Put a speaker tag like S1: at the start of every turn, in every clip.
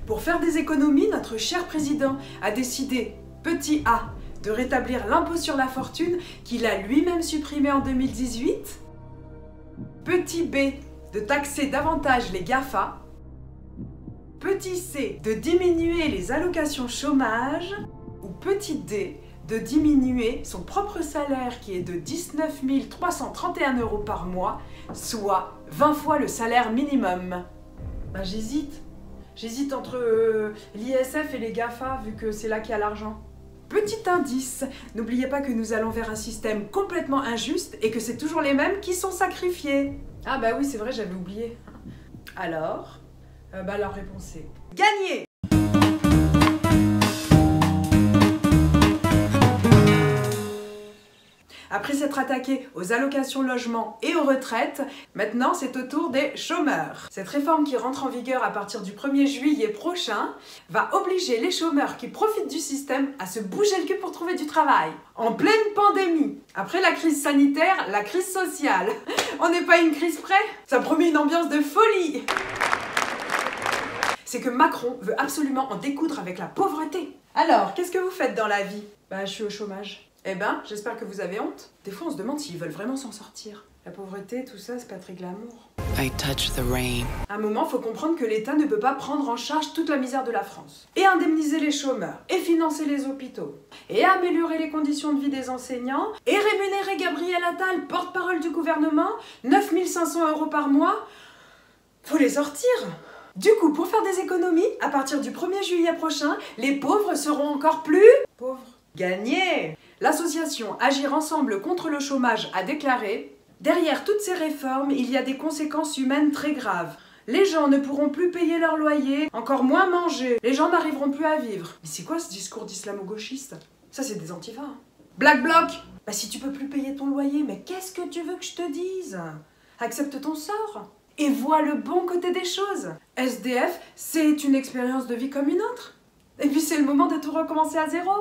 S1: Pour faire des économies, notre cher président a décidé, petit a, de rétablir l'impôt sur la fortune qu'il a lui-même supprimé en 2018. Petit b, de taxer davantage les GAFA. Petit c, de diminuer les allocations chômage. Ou petit d, de diminuer son propre salaire qui est de 19 331 € par mois, soit 20 fois le salaire minimum. Ben, J'hésite entre l'ISF et les GAFA, vu que c'est là qu'il y a l'argent. Petit indice, n'oubliez pas que nous allons vers un système complètement injuste et que c'est toujours les mêmes qui sont sacrifiés. Ah bah oui, c'est vrai, j'avais oublié. Alors, la réponse est gagné! Après s'être attaqué aux allocations logement et aux retraites, maintenant c'est au tour des chômeurs. Cette réforme qui rentre en vigueur à partir du 1er juillet prochain va obliger les chômeurs qui profitent du système à se bouger le cul pour trouver du travail. En pleine pandémie, après la crise sanitaire, la crise sociale. On n'est pas à une crise près? Ça promet une ambiance de folie. C'est que Macron veut absolument en découdre avec la pauvreté. Alors, qu'est-ce que vous faites dans la vie? Bah, je suis au chômage. Eh ben, j'espère que vous avez honte. Des fois, on se demande s'ils veulent vraiment s'en sortir. La pauvreté, tout ça, c'est pas très glamour.
S2: I touch the rain.
S1: À un moment, faut comprendre que l'État ne peut pas prendre en charge toute la misère de la France. Et indemniser les chômeurs, et financer les hôpitaux, et améliorer les conditions de vie des enseignants, et rémunérer Gabriel Attal, porte-parole du gouvernement, 9 500 € par mois. Faut les sortir. Du coup, pour faire des économies, à partir du 1er juillet prochain, les pauvres seront encore plus pauvres. Gagné! L'association Agir Ensemble contre le chômage a déclaré « Derrière toutes ces réformes, il y a des conséquences humaines très graves. Les gens ne pourront plus payer leur loyer, encore moins manger. Les gens n'arriveront plus à vivre. » Mais c'est quoi ce discours d'islamo-gauchiste? Ça, c'est des antifas. Hein. Black Bloc! Bah si tu peux plus payer ton loyer, mais qu'est-ce que tu veux que je te dise? Accepte ton sort et vois le bon côté des choses. SDF, c'est une expérience de vie comme une autre. Et puis c'est le moment de tout recommencer à zéro.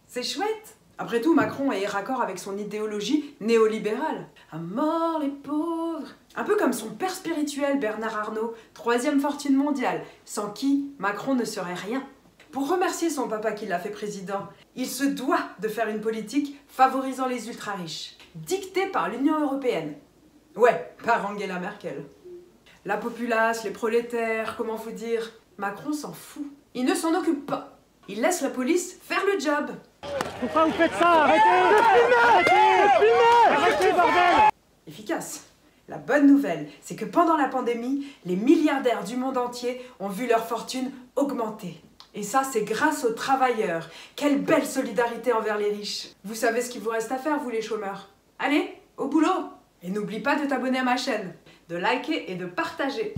S1: C'est chouette. Après tout, Macron est raccord avec son idéologie néolibérale. À mort les pauvres. Un peu comme son père spirituel Bernard Arnault, 3e fortune mondiale, sans qui Macron ne serait rien. Pour remercier son papa qui l'a fait président, il se doit de faire une politique favorisant les ultra-riches, dictée par l'Union européenne. Ouais, par Angela Merkel. La populace, les prolétaires, comment vous dire, Macron s'en fout. Il ne s'en occupe pas. Il laisse la police faire le job.
S3: Pourquoi vous faites ça? Arrêtez! Arrêtez, bordel!
S1: Efficace. La bonne nouvelle, c'est que pendant la pandémie, les milliardaires du monde entier ont vu leur fortune augmenter. Et ça, c'est grâce aux travailleurs. Quelle belle solidarité envers les riches. Vous savez ce qu'il vous reste à faire, vous les chômeurs. Allez, au boulot! Et n'oublie pas de t'abonner à ma chaîne, de liker et de partager.